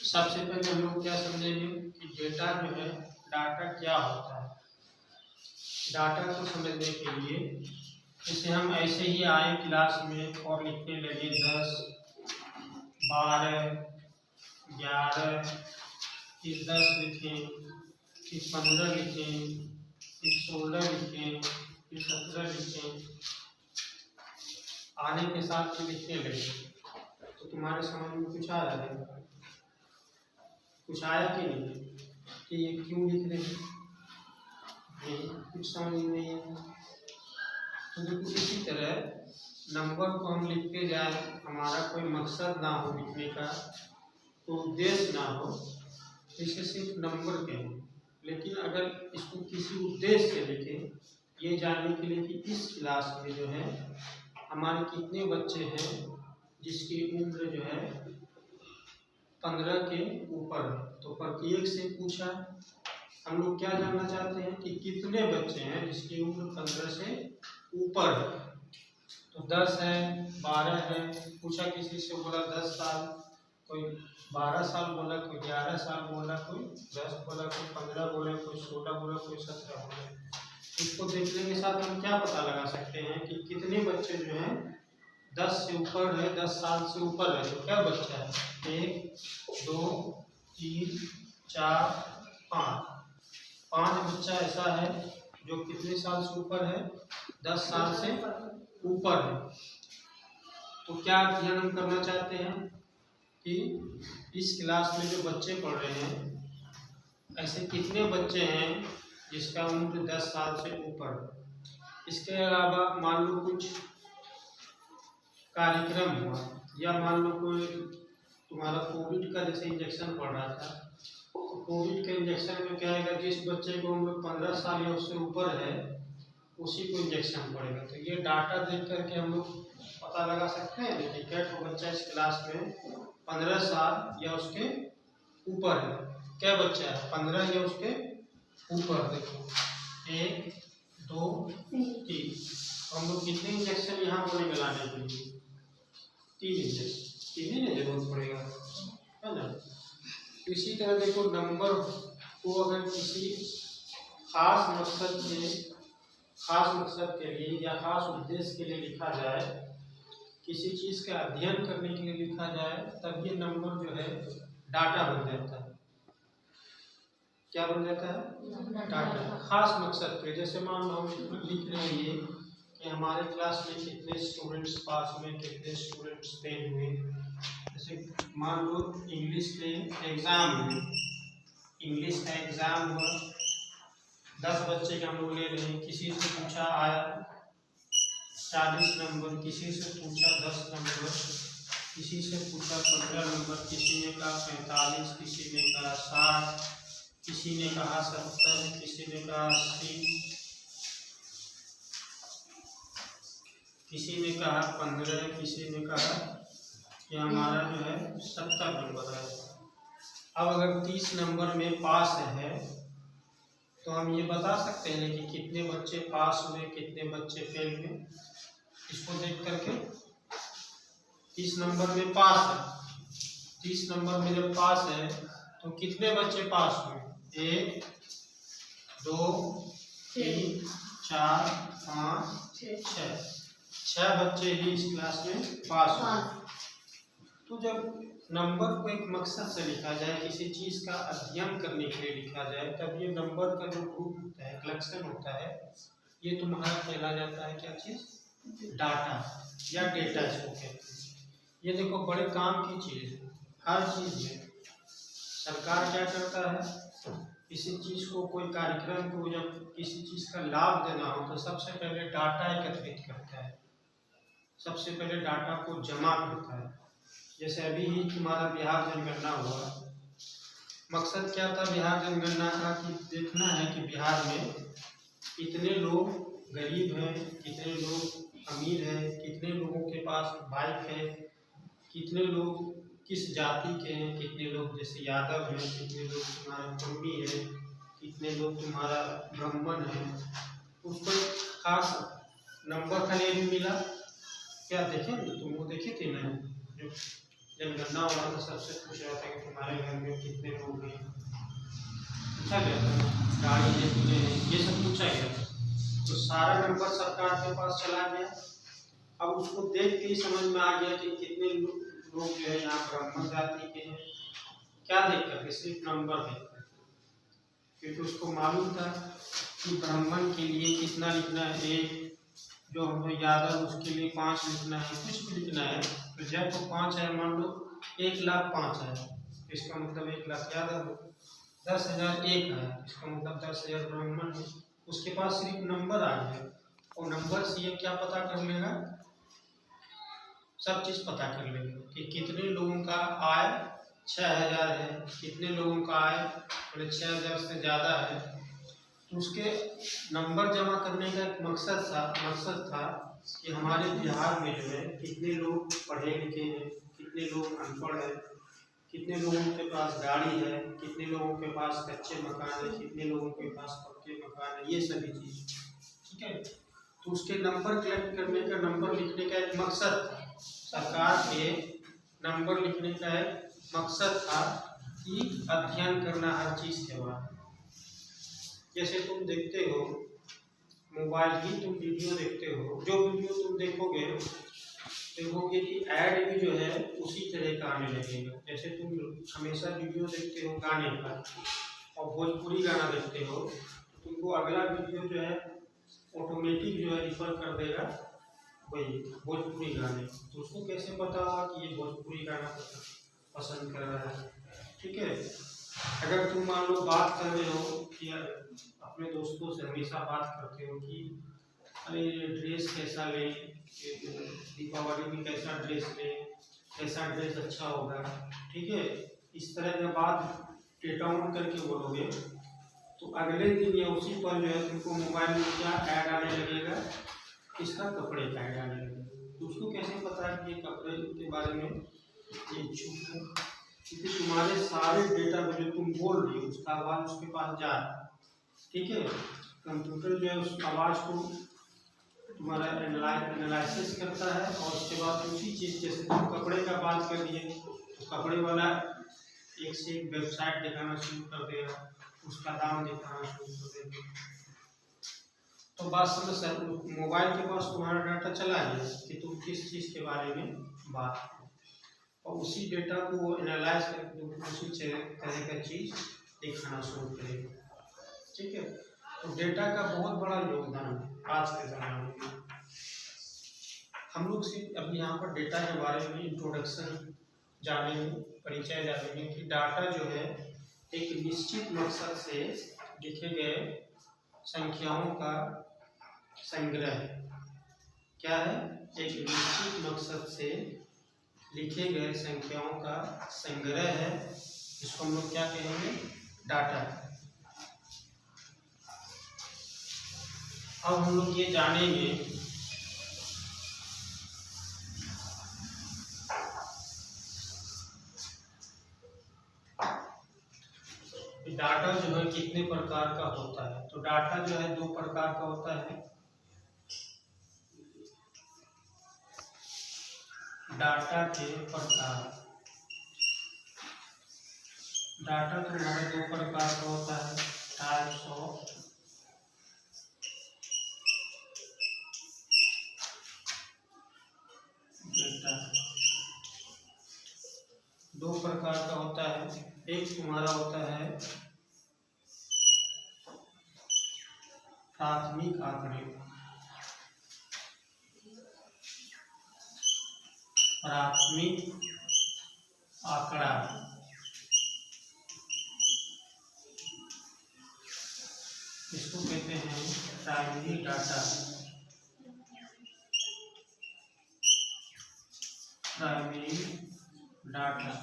सबसे पहले हम लोग क्या समझेंगे कि डेटा जो है, डाटा क्या होता है। डाटा को समझने के लिए जैसे हम ऐसे ही आए क्लास में और लिखने लगे 10, 12, 11, फिर 10 लिखें, फिर 15 लिखें, फिर 16 लिखें, फिर 17 लिखें, आने के साथ फिर लिखने लगे। तो तुम्हारे समझ में कुछ आ रहा है? कुछ आया कि नहीं कि ये क्यों लिख रहे हैं? नहीं, कुछ समझ नहीं है। तो देखो इसी तरह नंबर को हम लिखते जाए, हमारा कोई मकसद ना हो लिखने का, तो उद्देश्य ना हो, इसे सिर्फ नंबर कहें। लेकिन अगर इसको किसी उद्देश्य से लिखें, ये जानने के लिए कि इस क्लास में जो है हमारे कितने बच्चे हैं जिसकी उम्र जो है 15 के ऊपर है, तो प्रत्येक से पूछा। हम लोग क्या जानना चाहते हैं कि कितने बच्चे हैं जिसकी उम्र 15 से ऊपर है। तो 10 है, 12 है, पूछा किसी से, बोला 10 साल, कोई 12 साल बोला, कोई 11 साल बोला, कोई 10 बोला, कोई 15 बोला, कोई 16 बोला, कोई 17 बोला। इसको देखने के साथ हम क्या पता लगा सकते हैं कि कितने बच्चे जो हैं 10 से ऊपर है, 10 साल से ऊपर है। तो क्या बच्चा है? 1, 2, 3, 4, 5। 5 बच्चा ऐसा है जो कितने साल से ऊपर है? 10 साल से ऊपर है। तो क्या ध्यान हम करना चाहते हैं कि इस क्लास में जो बच्चे पढ़ रहे हैं, ऐसे कितने बच्चे हैं जिसका उम्र 10 साल से ऊपर है। इसके अलावा मान लो कुछ कार्यक्रम हुआ, या मान लो कोई तुम्हारा कोविड का जैसे इंजेक्शन पड़ रहा था, तो कोविड के इंजेक्शन में क्या है, जिस बच्चे को उम्र 15 साल या उससे ऊपर है उसी को इंजेक्शन पड़ेगा। तो ये डाटा देख करके हम लोग पता लगा सकते हैं कि क्या तो बच्चा इस क्लास में 15 साल या उसके ऊपर है। क्या बच्चा है? 15 या उसके ऊपर। देखो 1, 2, 3। हम लोग कितने इंजेक्शन यहाँ पड़ेगा लाने के लिए? 3 इंजेक्शन। 3 ही जरूरत पड़ेगा, है ना। इसी तरह देखो नंबर को अगर किसी खास मकसद के लिए या खास उद्देश्य के लिए लिखा जाए, किसी चीज का अध्ययन करने के लिए लिखा जाए, तब ये नंबर जो है डाटा बन जाता है। क्या बन जाता है? डाटा। खास मकसद के, जैसे मान लो हम लिख रहे हैं ये कि हमारे क्लास में कितने स्टूडेंट्स पास हुए, कितने स्टूडेंट्स फेल हुए। जैसे मान लो इंग्लिश के एग्जाम हुए, इंग्लिश का एग्जाम हुआ, 10 बच्चे के हम लोग ले रहे हैं। किसी से पूछा आया 40 नंबर, किसी से पूछा 10 नंबर, किसी से पूछा 15 नंबर, किसी ने कहा 45, किसी ने कहा 60, किसी ने कहा 70, किसी ने कहा 80, किसी ने कहा 15, किसी ने कहा कि हमारा जो है 70 नंबर है। अब अगर 30 नंबर में पास है तो हम ये बता सकते हैं कि कितने बच्चे पास हुए, कितने बच्चे फेल हुए। इसको देख करके 30 नंबर में पास है, 30 नंबर में जब पास है तो कितने बच्चे पास हुए? 1, 2, 3, 4, 5, 6। 6 बच्चे ही इस क्लास में पास हुए। तो जब नंबर को एक मकसद से लिखा जाए, किसी चीज का अध्ययन करने के लिए लिखा जाए, तब ये नंबर का जो ग्रुप होता है, कलेक्शन होता है, ये तुम्हारा कहला जाता है क्या चीज? डाटा या डेटा इसको कहते हैं। ये देखो बड़े काम की चीज है। हर चीज में सरकार क्या करता है, किसी चीज को, कोई कार्यक्रम को, जब किसी चीज का लाभ देना हो तो सबसे पहले डाटा एकत्रित करता है, सबसे पहले डाटा को जमा करता है। जैसे अभी ही तुम्हारा बिहार जनगणना हुआ, मकसद क्या था बिहार जनगणना का? कि देखना है कि बिहार में कितने लोग गरीब हैं, कितने लोग अमीर हैं, कितने लोगों के पास बाइक है, कितने लोग किस जाति के हैं, कितने लोग जैसे यादव हैं, कितने लोग तुम्हारा कुंबी है, कितने लोग तुम्हारा ब्राह्मण है। उसको खास नंबर का लिए भी मिला। क्या देखे तुम वो देखे थे ना, जनगणना हो रहा था सबसे पूछ रहा था कि तुम्हारे घर में कितने लोग हैं, पूछा गया था, गाड़ी है तुझे है, ये सब पूछा गया। तो सारा नंबर सरकार के पास चला गया। अब उसको देख के ही समझ में आ गया कि कितने लोग जो है यहाँ ब्राह्मण जाति के हैं। क्या देख करके? सिर्फ नंबर देख कर, क्योंकि उसको मालूम था कि ब्राह्मण के लिए कितना लिखना है, एक जो हमको यादव उसके लिए 5 लिखना है, कुछ भी लिखना है। तो जब तो 5 है, मान लो 1,05,000 है, इसका मतलब 1,00,000 यादव, 10,000 एक है, इसका मतलब 10,000 ब्राह्मण है। उसके पास सिर्फ नंबर आ गया, और नंबर से ये क्या पता कर लेगा? सब चीज पता कर लेगा कि कितने लोगों का आय 6,000 है, कितने लोगों का आय 6,000 से ज्यादा है। तो उसके नंबर जमा करने का एक मकसद था कि हमारे बिहार में जो है कितने लोग पढ़े लिखे हैं, कितने लोग अनपढ़ हैं, कितने लोगों के पास गाड़ी है, कितने लोगों के पास कच्चे मकान है, कितने लोगों के पास पक्के मकान है, ये सभी चीज। ठीक है, तो उसके नंबर कलेक्ट करने का, नंबर लिखने का एक मकसद था। सरकार के नंबर लिखने का एक मकसद था कि अध्ययन करना हर चीज के बारे में। जैसे तुम देखते हो मोबाइल की, तुम वीडियो देखते हो, जो वीडियो तुम देखोगे कि ऐड भी जो है उसी तरह का आने लगेगा। जैसे तुम हमेशा वीडियो देखते हो गाने का और भोजपुरी गाना देखते हो, तो तुमको अगला वीडियो जो है ऑटोमेटिक जो है रिफर कर देगा वही भोजपुरी गाने। तो उसको कैसे पता होगा कि ये भोजपुरी गाना पसंद कर रहा है? ठीक है, अगर तुम मान लो बात कर रहे हो कि अपने दोस्तों से हमेशा बात करते हो कि अरे ड्रेस कैसा लें, दीपावली में कैसा ड्रेस लें, कैसा ड्रेस अच्छा होगा, ठीक है, इस तरह का बात डेटा ऑन करके बोलोगे, तो अगले दिन या उसी पर जो है तुमको मोबाइल में क्या ऐड आने लगेगा? इसका कपड़े का ऐड आने लगेगा। तो उसको कैसे पता है कि ये कपड़े के बारे में ये इच्छुक है? क्योंकि तुम्हारे सारे डेटा जो तुम बोल रही हो उसका आवाज उसके पास जा रहा है। ठीक है, कंप्यूटर जो है उस आवाज को तुम्हारा एनालिसिस करता है, और उसके बाद उसी चीज, जैसे तुम कपड़े का बात कर दिए तो कपड़े वाला एक से एक वेबसाइट दिखाना शुरू कर देगा, उसका दाम दिखाना शुरू कर देगा। तो बात समझ सर, मोबाइल के पास तुम्हारा डाटा चला गया कि तुम किस चीज के बारे में बात करो, और उसी डेटा को वो एनालाइज करके उसी तरह का चीज दिखाना शुरू करेगा। ठीक है, तो डेटा का बहुत बड़ा योगदान है आज के जमाने में। हम लोग सिर्फ अभी यहाँ पर डेटा के बारे में इंट्रोडक्शन जानेंगे, परिचय जानेंगे कि डाटा जो है एक निश्चित मकसद से लिखे गए संख्याओं का संग्रह है। क्या है? एक निश्चित मकसद से लिखे गए संख्याओं का संग्रह है, जिसको हम लोग क्या कहेंगे? डाटा। अब हम लोग ये जानेंगे डाटा जो है कितने प्रकार का होता है। तो डाटा जो है 2 प्रकार का होता है। डाटा के प्रकार, डाटा तुम्हारे 2 प्रकार का होता है, टाइप्स ऑफ डेटा। 2 प्रकार का होता है। एक तुम्हारा होता है प्राथमिक आंकड़े, प्राथमिक आंकड़ा, इसको कहते हैं प्राइमरी डाटा, प्राइमरी डाटा।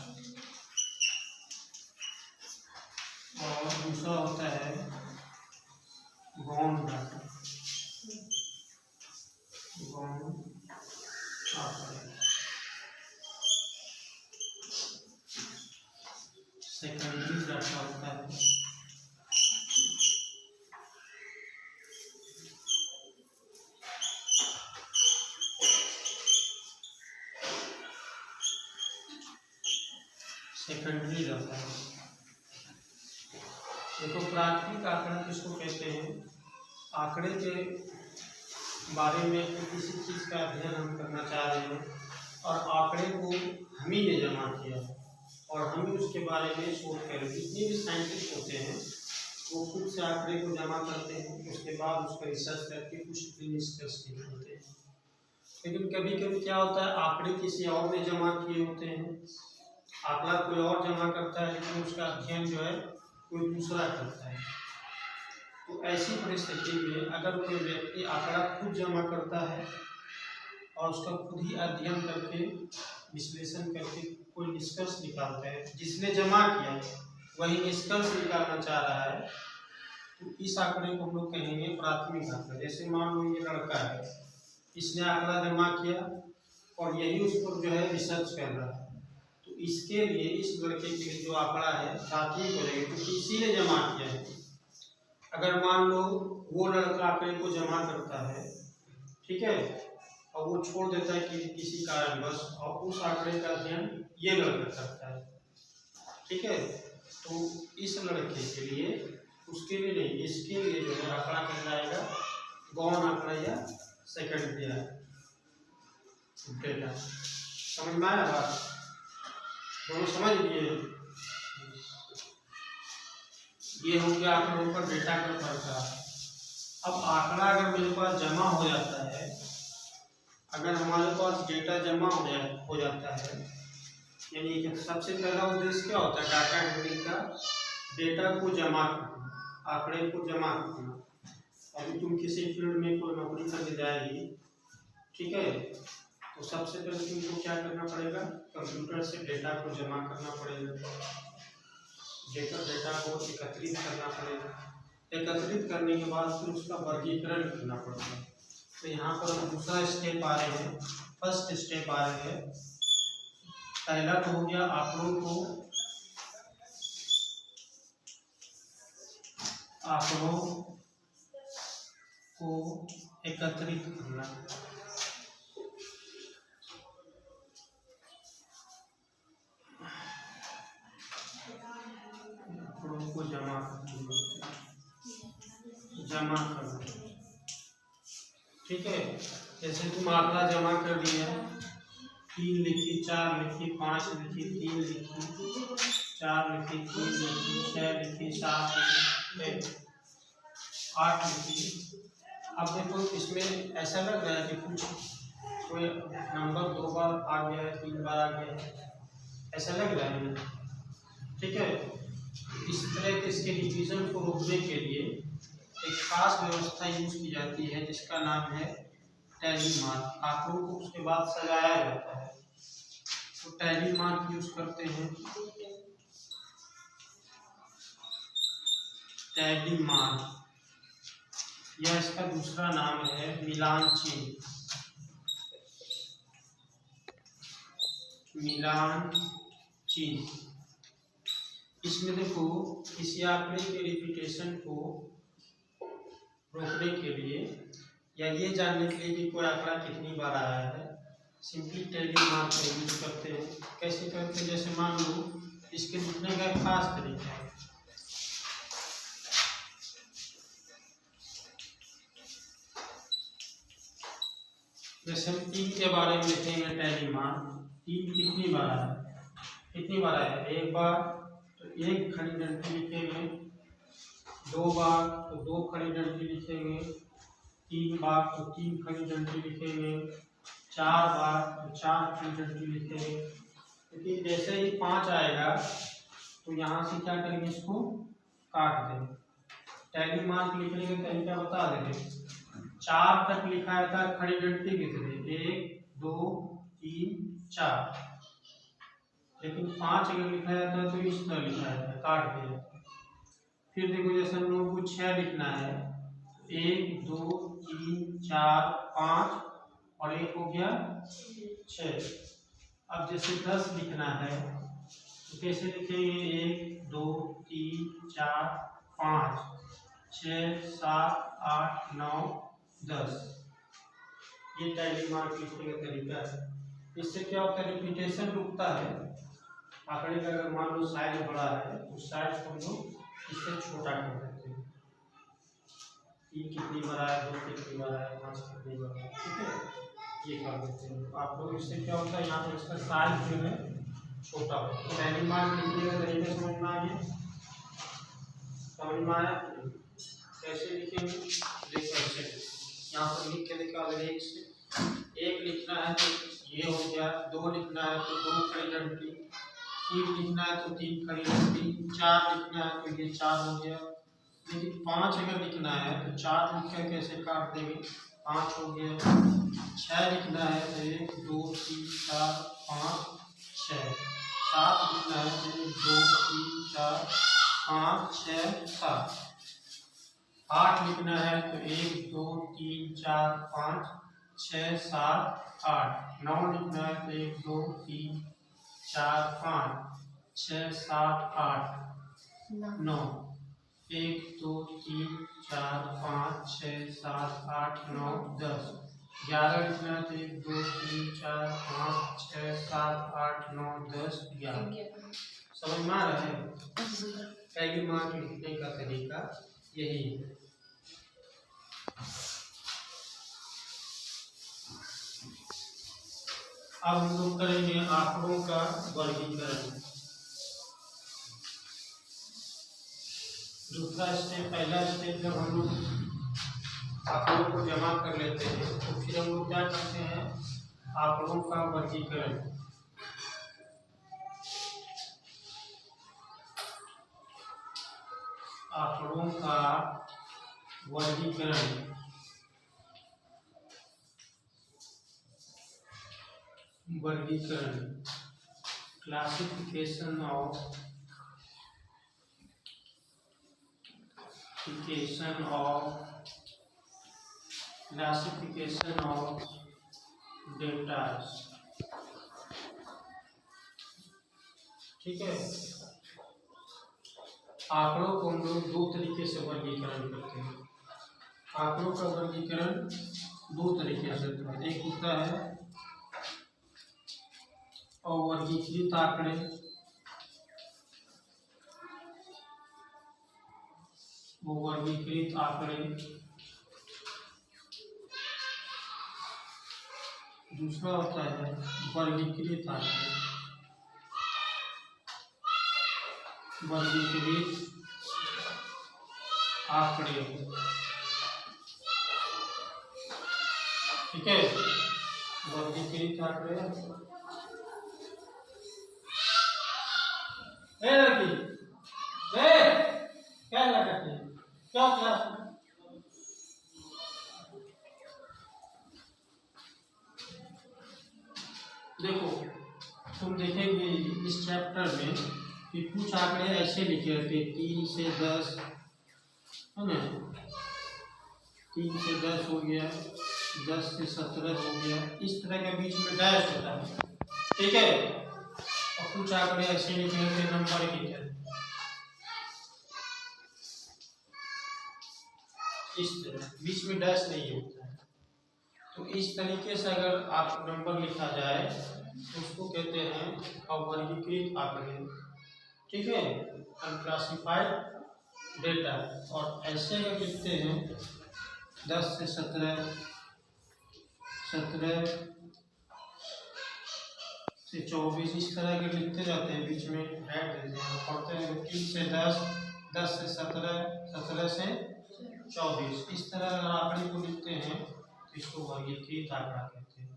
और दूसरा होता है गौण डाटा, गौण आंकड़े, सेकेंडरी डाटा होता है। सेकेंडरी रहता है। देखो प्राथमिक आंकड़ा किसको कहते हैं? आंकड़े के बारे में किसी चीज़ का अध्ययन हम करना चाह रहे हैं और आंकड़े को हम ही ने जमा किया और हम ही उसके बारे में शोध करें। जितने भी साइंटिस्ट होते हैं वो खुद से आंकड़े को जमा करते हैं, उसके बाद उसका रिसर्च करके कुछ निष्कर्ष निकालते हैं। लेकिन कभी कभी क्या होता है, आंकड़े किसी और ने जमा किए होते हैं, आंकड़ा कोई और जमा करता है लेकिन उसका अध्ययन जो है कोई दूसरा करता है। तो ऐसी परिस्थिति में अगर कोई व्यक्ति आंकड़ा खुद जमा करता है और उसका खुद ही अध्ययन करके विश्लेषण करके कोई निष्कर्ष निकालता है, जिसने जमा किया वही निष्कर्ष निकालना चाह रहा है, तो इस आंकड़े को हम लोग कहेंगे प्राथमिक आंकड़ा। जैसे मान लो ये लड़का है, इसने आंकड़ा जमा किया और यही उस पर जो है रिसर्च कर रहा है, तो इसके लिए इस लड़के के लिए जो आंकड़ा है प्राथमिक हो जाएगा क्योंकि इसी ने जमा किया है। अगर मान लो वो लड़का आंकड़े को जमा करता है, ठीक है, और वो छोड़ देता है कि किसी कारणवश, और उस आंकड़े का अध्ययन ये लड़का करता है, ठीक है, तो इस लड़के के लिए, उसके लिए नहीं, इसके लिए जो है आंकड़ा कहलाएगा गौण आंकड़ा या सेकेंडरी डेटा। समझ में आया बात? दोनों समझ लिए? ये हो गया आंकड़ों पर डेटा का प्रकार। अब आंकड़ा अगर मेरे पास जमा हो जाता है, अगर हमारे पास डेटा जमा हो जाता है, यानी सबसे पहला उद्देश्य क्या होता है डाटा हैंडलिंग का? डेटा को जमा करना, आंकड़े को जमा करना। अभी तुम किसी फील्ड में कोई नौकरी करने जाएगी, ठीक है, तो सबसे पहले तुमको क्या करना पड़ेगा? कंप्यूटर से डेटा को जमा करना पड़ेगा, डेटा को एकत्रित करना पड़ेगा। एकत्रित करने के बाद फिर उसका वर्गीकरण करना पड़ेगा। तो यहाँ पर हम दूसरा स्टेप आ रहे हैं, फर्स्ट स्टेप आ रहे हैं। पहला तो हो गया आंकड़ों को एकत्रित करना, आंकड़ों को जमा करना, ठीक है। जैसे तुम आंकड़ा जमा कर दिया, 3 लिखी, 4 लिखी, 5 लिखी, 3 लिखी, 4 लिखी, 3 लिखी, 6 लिखी, 7 लिखी, 8 लिखी। अब देखो इसमें ऐसा लग रहा है कि कुछ कोई नंबर 2 बार आ गया है, 3 बार आ गया है, ऐसा लग रहा है, ठीक है। इस तरह के इसके डिवीजन को रोकने के लिए एक खास व्यवस्था यूज की जाती है जिसका नाम है टैली मार्क। आंकड़ों को उसके बाद सजाया जाता है, तो टैली मार्क यूज करते हैं। टैली मार्क या इसका दूसरा नाम है मिलान चिन्ह। मिलान चिन्ह, इसमें देखो किसी आंकड़े के रिपीटेशन को रोकने के लिए या ये जानने के लिए कि कोई आंकड़ा कितनी बार आया है, सिंपली टैली मार्क का यूज करते हैं। कैसे करते हैं? जैसे मान लो इसके लिखने का एक खास तरीका है। जैसे हम 3 के बारे में लिखेंगे टैली मार्क, 3 कितनी बार आया, कितनी बार आया? 1 बार, तो 1 खड़ी डंडी लिखेंगे। 2 बार तो 2 खड़ी डंडी लिखेंगे। 3 बार तो 3 खड़ी डंडी लिखेंगे। 4 बार तो 4 खड़ी डंडी लिखेंगे। लेकिन जैसे ही 5 आएगा तो यहाँ से क्या करेंगे, इसको काट देंगे। टैली मार्क लिखने का तरीका बता देंगे। 4 तक लिखा था खड़ी डंडी कितने? 1 2 3 4, लेकिन 5 अगर लिखाया था तो इस तरह लिखाया था, काट दिया। फिर देखो जैसे हम लोगों को 6 लिखना है, 1 2 3 4 5 और 1 हो गया 6। अब जैसे 10 लिखना है तो कैसे लिखेंगे? 1 2 3 4 5 6 7 8 9 10। ये टैली मार्क लिखने का तरीका है। इससे क्या होता है? रिपीटेशन रुकता है, आंकड़े का अगर मान लो साइज बड़ा है तो साइज को हम लोग इससे छोटा कर देते हैं। 3 कितनी बड़ा है, 2 कितनी बड़ा है, 5 कितनी बड़ा है, ठीक है, ये कर देते हैं। आप लोग इससे क्या होता है, यहाँ पर इसका साइज जो है छोटा हो। तो पहली मान लिखने का तरीका समझ में आ गया, समझ में आया? कैसे लिखेंगे, देखो ऐसे यहाँ पर लिख के देखा, अगर एक लिखना है तो ये हो गया, 2 लिखना है तो 2 खड़ी घंटी, 3 लिखना है तो 3 खड़ी घंटी, 4 लिखना है तो ये 4 हो गया। लेकिन 5 अगर लिखना है तो 4 लिखकर कैसे काट देंगे, 5 हो गया। 6 लिखना है तो 1 2 3 4 5 6। 7 लिखना है तो 1 2 3 4 5 6 7। 8 लिखना है तो 1 2 3 4 5 6 7 8। 9 लिखना है तो 1 2 3 4 5 6 7 8 9। 1 2 3 4 5 6 7 8 9 10। 11 लिखना है तो 1 2 3 4 5 6 7 8 9 10 11। समझ में आ रहा है? पहली मान लिखने का तरीका यही है। अब हम लोग करेंगे आंकड़ों का वर्गीकरण। दूसरा स्टेप, पहला स्टेप जब हम लोग आंकड़ों को जमा कर लेते हैं तो फिर हम लोग क्या करते हैं, आंकड़ों का वर्गीकरण। आंकड़ों का वर्गीकरण, क्लासिफिकेशन ऑफ डेटा। ठीक है, आंकड़ों को हम लोग 2 तरीके से वर्गीकरण करते हैं। आंकड़ों का वर्गीकरण 2 तरीके से होता है। एक होता है अवर्गीकृत आंकड़े, वर्गीकृत आंकड़े। दूसरा होता है वर्गीकृत आंकड़े, वर्गीकृत आंकड़े। ठीक है, वर्गीकृत आंकड़े। लड़की क्या लगती है, क्या क्लास में? देखो तुम देखेंगे इस चैप्टर में कि कुछ आंकड़े ऐसे लिखे रहते हैं 3 से 10, है ना, 3 से 10 हो गया, 10 से 17 हो गया, इस तरह के बीच में डैश होता है। ठीक है, और कुछ आंकड़े ऐसे लिखे रहते हैं नंबर की तरह, इस तरह बीच में डैश नहीं होता है। तो इस तरीके से अगर आप नंबर लिखा जाए तो उसको कहते हैं अवर्गीकृत आंकड़े। ठीक है, अनक्लासिफाइड डेटा। और ऐसे अगर लिखते हैं 10 से 17, 17 से 24, इस तरह के लिखते जाते हैं, बीच में ऐड देते हैं, पढ़ते हैं 3 से 10, 10 से 17, 17 से 24, इस तरह अगर आंकड़े को लिखते हैं तो इसको वर्गीकृत आंकड़ा कहते हैं।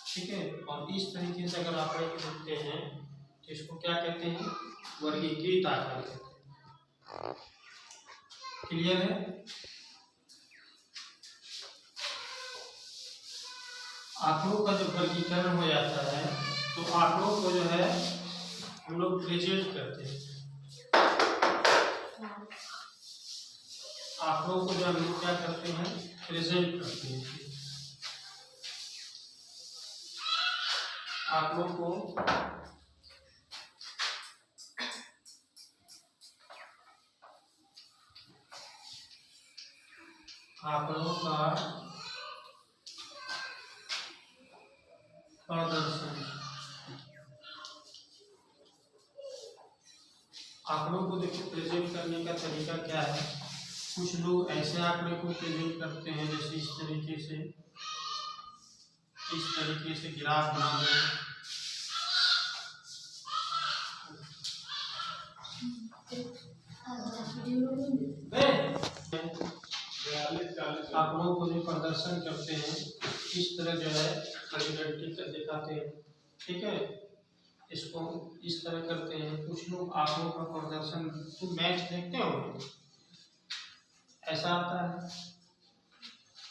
ठीक है, और इस तरीके से अगर आंकड़े को लिखते हैं तो इसको क्या कहते हैं, वर्गीकृत आंकड़ा कहते हैं। क्लियर है? आंकड़ों का जब वर्गीकरण हो जाता है तो आंकड़ों को जो है हम लोग प्रेजेंट करते हैं। आंकड़ों को जो हम लोग क्या करते हैं, प्रेजेंट करते हैं। आंकड़ों को आंकड़ों का प्रदर्शन, आंकड़ों को देखिए प्रेजेंट करने का तरीका क्या है। कुछ लोग ऐसे आंकड़े को प्रेजेंट करते हैं जैसे इस तरीके से ग्राफ बना दें। आंकड़ों को जो प्रदर्शन करते हैं इस तरह जो है प्रेजेंटेशन दिखाते हैं, ठीक है। इसको इस तरह करते हैं। कुछ लोग आंकड़ों का प्रदर्शन, तो मैच देखते हो ऐसा आता है,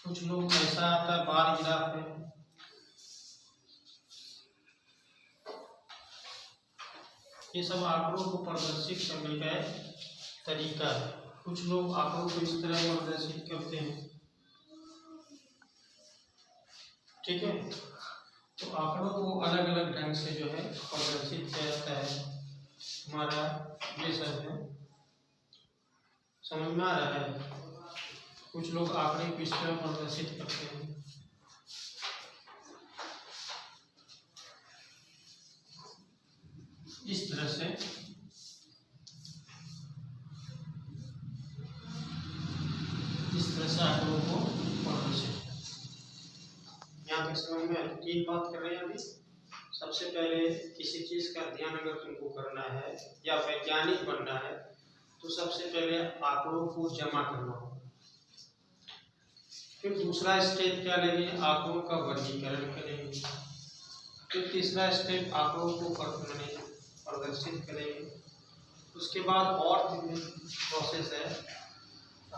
कुछ लोग ऐसा आता है बार ग्राफ है। ये सब आंकड़ों को प्रदर्शित करने का तरीका है। कुछ लोग आंकड़ों को इस तरह प्रदर्शित करते हैं, ठीक है। तो आंकड़ों को अलग अलग ढंग से जो है प्रदर्शित किया जाता है। हमारा ये सब है, समझ में आ रहा है। कुछ लोग आंकड़े को इस तरह प्रदर्शित करते हैं। इस तरह से आंकड़ों को प्रदर्शित, यहाँ तक समझ में। तीन बात कर रहे हैं अभी। सबसे पहले किसी चीज का ध्यान अगर तुमको करना है या वैज्ञानिक बनना है तो सबसे पहले आंकड़ों को जमा करना होगा। फिर दूसरा स्टेप क्या लेंगे, आंकड़ों का वर्गीकरण करेंगे। फिर तीसरा स्टेप आंकड़ों को प्रदर्शित करेंगे। उसके बाद और प्रोसेस है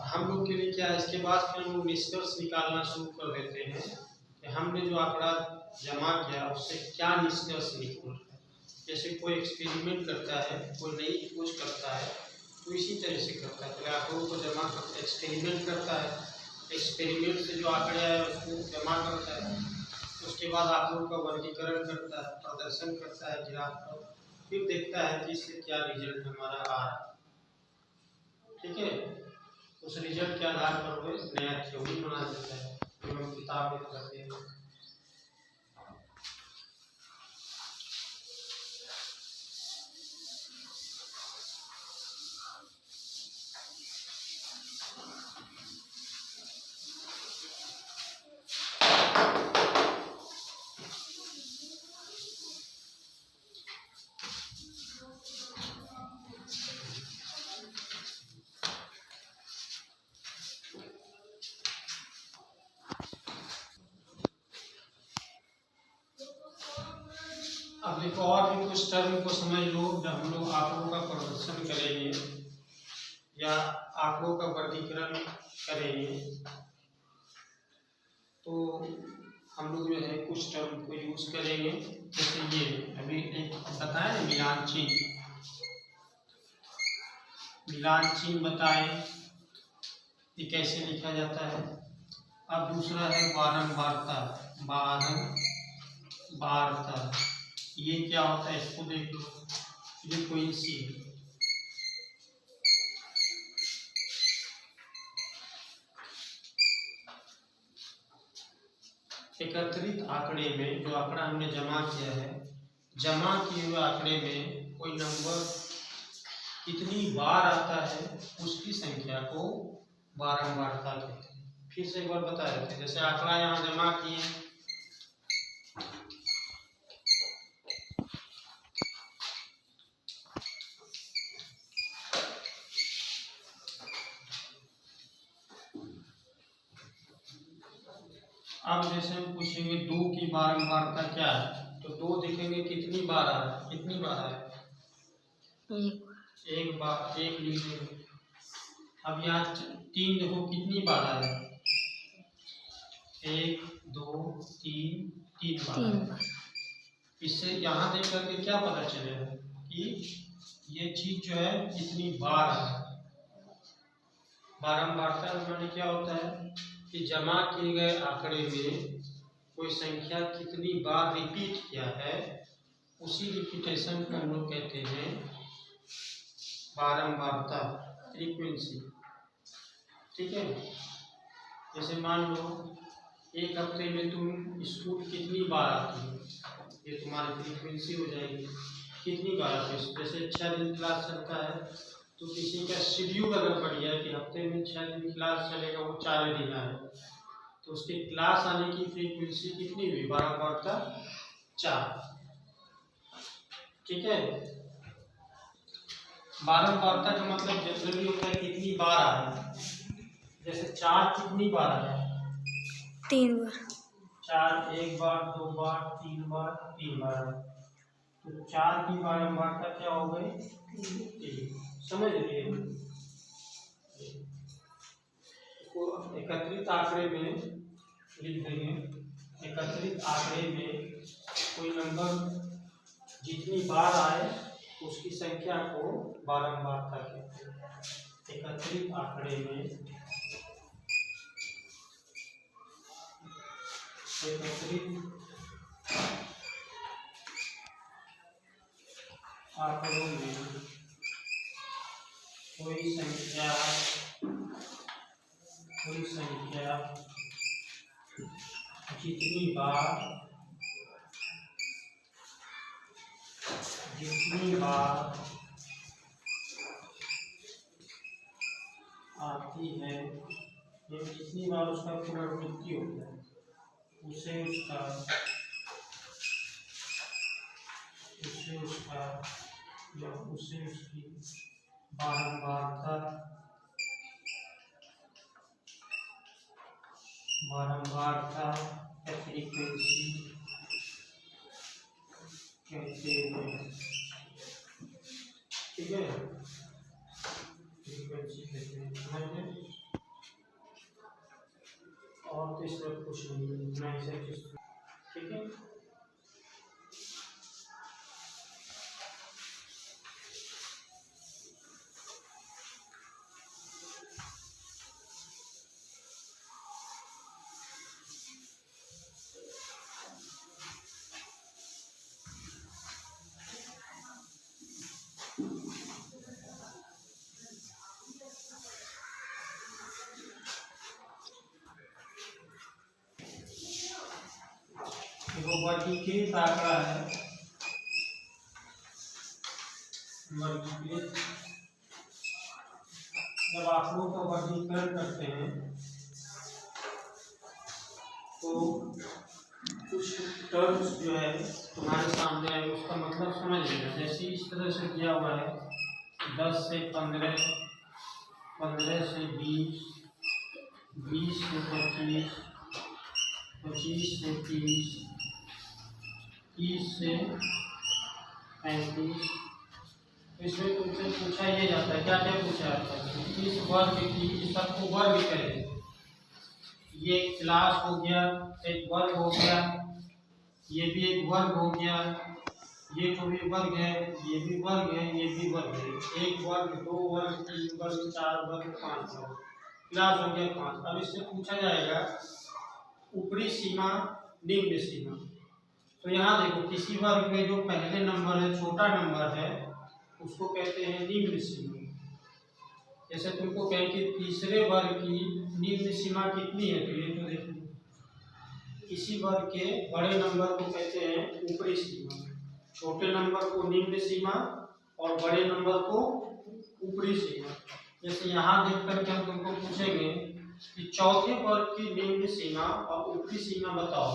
हम लोग के लिए क्या है। इसके बाद फिर हम लोग निष्कर्ष निकालना शुरू कर देते हैं कि हमने जो आंकड़ा जमा किया उससे क्या निष्कर्ष निकल रहा है। जैसे कोई एक्सपेरिमेंट करता है, कोई नई खोज करता है, तो इसी तरह से करता है। पहले आंकड़ों को जमा करता है, एक्सपेरिमेंट करता है, एक्सपेरिमेंट से जो आंकड़े आए उसको जमा करता है, उसके बाद आंकड़ों का वर्गीकरण करता है, प्रदर्शन करता है ग्राफ पर, फिर देखता है कि इससे क्या रिजल्ट हमारा आ रहा है, ठीक है। उस रिजल्ट के आधार पर वो नया थ्योरी बना देता है जो हम किताब में पढ़ते हैं। अब देखो और भी कुछ टर्म को समझ लो। जब हम लोग आंकड़ों का प्रदर्शन करेंगे या आंकड़ों का वर्गीकरण करेंगे तो हम लोग जो है कुछ टर्म को यूज करेंगे। जैसे ये अभी एक बताएं ना, मिलान चिन्ह बताएं ये कैसे लिखा जाता है। अब दूसरा है बारंबारता। ये क्या होता है इसको देख लो। फ्रीक्वेंसी, एकत्रित आंकड़े में जो आंकड़ा हमने जमा किया है, जमा किए हुए आंकड़े में कोई नंबर कितनी बार आता है उसकी संख्या को बारंबारता कहते हैं। फिर से एक बार बता देते हैं। जैसे आंकड़ा यहाँ जमा किए, अब जैसे हम पूछेंगे 2 की बारंबारता क्या है, तो 2 दिखेंगे कितनी बार आ रहा है, कितनी बार है, एक बार, एक लिखेंगे। अब यहाँ 3 देखो कितनी बार आ रहा है, 1 2 3 3 बार। इससे यहाँ देख करके क्या पता चलेगा कि ये चीज जो है कितनी बार है। बारंबारता माने क्या होता है कि जमा किए गए आंकड़े में कोई संख्या कितनी बार रिपीट किया है, उसी रिपीटेशन को हम लोग कहते हैं बारंबारता, फ्रीक्वेंसी, ठीक है। जैसे मान लो एक हफ्ते में तुम स्कूल कितनी बार आती हो, ये तुम्हारी फ्रीक्वेंसी हो जाएगी। कितनी बार आते हैं। जैसे 6 दिन क्लास चलता है तो किसी का शेड्यूल अगर बढ़ गया कि हफ्ते में 6 दिन क्लास चलेगा, वो 4 दिन आए, तो उसके क्लास आने की फ्रीक्वेंसी कितनी हुई, 12 बटा 4। ठीक है, 12 बटा का मतलब जनरली होता है कितनी बार आए। जैसे 4 कितनी बार आया, 3 बार। 4 1 बार, 2 बार, 3 बार, 3 बार आए, तो 4 की बारंबारता क्या हो गई, 3। समझ रही है। को एकत्रित आंकड़े में लिख देंगे। एकत्रित आंकड़े में कोई नंबर जितनी बार आए उसकी संख्या को बारंबारता कहते हैं। एकत्रित आंकड़े में आंकड़ों में कोई संख्या जितनी बार आती है, ये जितनी बार उसका पुनरावृत्ति होता है उसे उसकी बारंबारता या फ्रीक्वेंसी कहते हैं। ठीक है, फ्रीक्वेंसी कहते हैं। समझे? और तो इसमें कुछ नहीं, इतना ही सब चीज। ठीक है, वर्गीकृत आंकड़ा है। वर्गीकृत, जब आंकड़ों का वर्गीकरण करते हैं तो कुछ टर्म्स जो है तुम्हारे सामने है, उसका मतलब समझ लेना। जैसे इस तरह से दिया हुआ है 10 से 15, 15 से 20, 20 से 25, 25 से 30, 30 से 35। इसमें तुमसे पूछा ये जाता है, क्या क्या पूछा जाता है, इस वर्ग की सबको वर्ग करें। ये एक क्लास हो गया, एक वर्ग हो गया, ये भी एक वर्ग हो गया, ये जो भी वर्ग है ये भी वर्ग है, ये भी वर्ग है। 1 वर्ग, 2 वर्ग, 3 वर्ग, 4 वर्ग, 5 वर्ग, क्लास हो गया 5। अब इससे पूछा जाएगा ऊपरी सीमा, निम्न सीमा। तो यहाँ देखो, किसी वर्ग में जो पहले नंबर है, छोटा नंबर है, उसको कहते हैं निम्न सीमा। जैसे तुमको कहें कि तीसरे वर्ग की निम्न सीमा कितनी है, तो ये तो देखो, किसी वर्ग के बड़े नंबर को कहते हैं ऊपरी सीमा, छोटे नंबर को निम्न सीमा और बड़े नंबर को ऊपरी सीमा। जैसे यहाँ देख करके हम तुमको पूछेंगे कि चौथे वर्ग की निम्न सीमा और ऊपरी सीमा बताओ।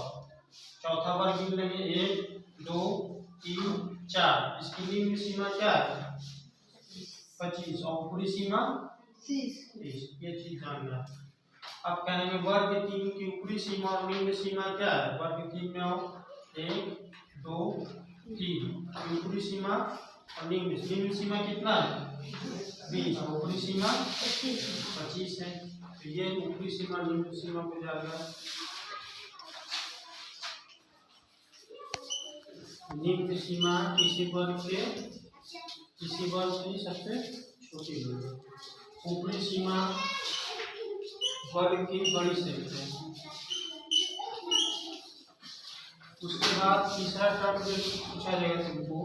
चौथा वर्ग गिन लेंगे, 1 2 3 4, इसकी निम्न सीमा क्या है, 25, और ऊपरी सीमा 30। ये चीज जानना है। अब कहेंगे वर्ग 3 की ऊपरी सीमा और निम्न सीमा क्या है। वर्ग 3 में आओ, 1 2 3, ऊपरी सीमा और निम्न सीमा कितना है, 20, और ऊपरी सीमा 25 है। तो ये ऊपरी सीमा निम्न सीमा पे जाएगा। निम्न सीमा किसी वर्ग की सबसे छोटी होगी। ऊपरी सीमा वर्ग की बड़ी संख्या। उसके बाद तीसरा टर्म जो पूछा जाएगा तुमको,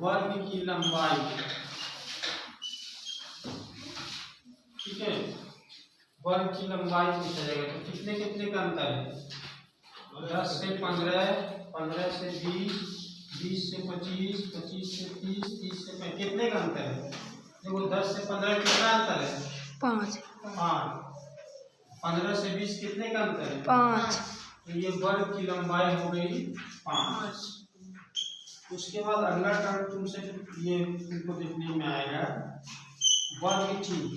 वर्ग की लंबाई। ठीक है, वर्ग की लंबाई पूछा जाएगा। तो कितने कितने का अंतर है, 10 से 15, 15 से 20, 20 से 25, 25 से 30, 30 से 35, कितने का अंतर है? देखो 10 से 15 कितना अंतर है? 5 5। 15 से 20 कितने का अंतर है? 5। तो ये वर्ग की लंबाई हो गई 5। उसके बाद अगला टर्म तुमसे ये तुमको देखने में आएगा वर्ग चिन्ह।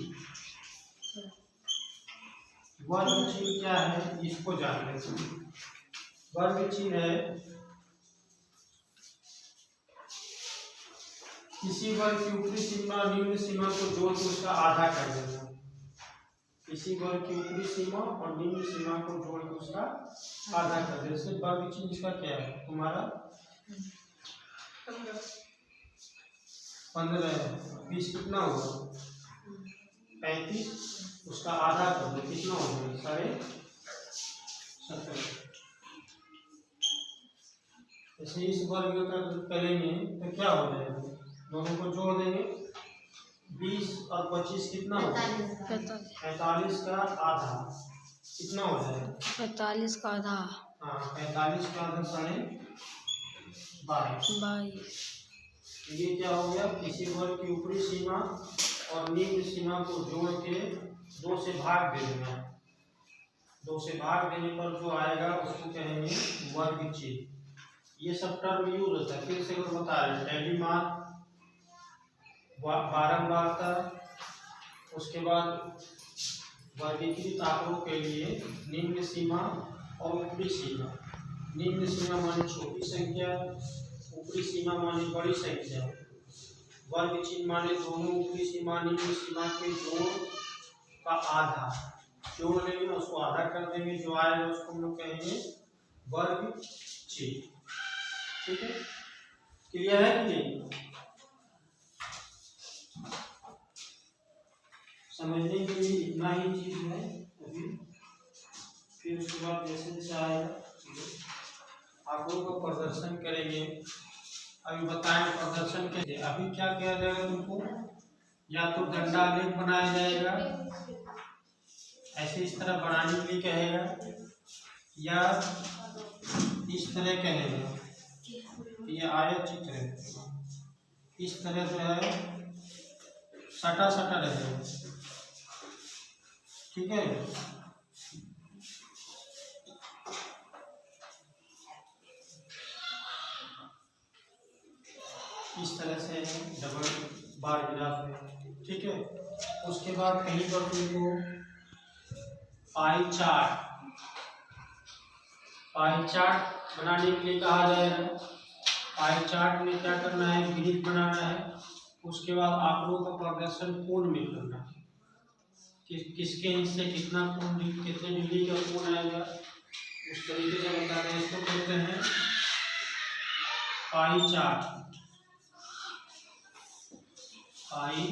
वर्ग चिन्ह क्या है इसको जान लेते हैं। वर्ग चिन्ह है किसी वर्ग की ऊपरी सीमा और निम्न सीमा को जोड़ कर उसका आधा कर देना। किसी वर्ग की ऊपरी सीमा और निम्न सीमा को जोड़ कर उसका आधा कर देना। जैसे वर्ग चिन्ह इसका क्या है तुम्हारा 15 है, 20 कितना होगा 35, उसका आधा कर दो कितना होगा 17.5। जैसे इस वर्ग का करेंगे तो क्या हो जाएगा, दोनों को जोड़ देंगे 20 और 25 कितना होगा 45 का आधा कितना हो जाएगा 45 का आधा। हाँ 45 का आधा 22.5। ये क्या हो गया किसी वर्ग की ऊपरी सीमा और निम्न सीमा को जोड़ के 2 से भाग दे देना। 2 से भाग देने पर जो आएगा उसको कहेंगे वर्ग चिन्ह। ये सब टर्म यूज होता है। फिर से बता रहे टैली मार्क, बारंबारता, उसके बाद वर्गीकृत आंकड़ों के लिए निम्न सीमा और ऊपरी सीमा। निम्न सीमा माने छोटी संख्या, ऊपरी सीमा माने बड़ी संख्या। वर्ग चिन्ह माने दोनों ऊपरी सीमा निम्न सीमा के जोड़ का आधा। जोड़ लेंगे उसको आधा कर देंगे, जो आएगा उसको हम लोग कहेंगे वर्ग चिन्ह। ठीक है, क्लियर है कि नहीं? समझने के लिए इतना ही चीज है अभी। फिर उसके बाद जैसे जैसे आएगा आंकड़ों का प्रदर्शन करेंगे। अभी बताएं प्रदर्शन के अभी क्या किया जाएगा तुमको, या तो दंडालेख बनाया जाएगा ऐसे इस तरह बनाने के लिए कहेगा, या इस तरह कहेगा ये आयत चित्र है, इस तरह जो है सटा सटा रहेगा। ठीक है, इस तरह से डबल बार ग्राफ है। ठीक है, उसके बाद कहीं पर तुमको पाई चार्ट बनाने के लिए कहा जाएगा। पाई चार्ट में क्या करना है, ग्रिड बनाना है। उसके बाद आंकड़ों का प्रदर्शन कोण में करना है, किसके हिस्से कितना कोण, कितने डिग्री का कोण आएगा, उस तरीके से बता रहे हैं। इसको कहते हैं पाई चार्ट। पाई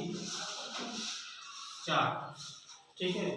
चार्ट, ठीक है।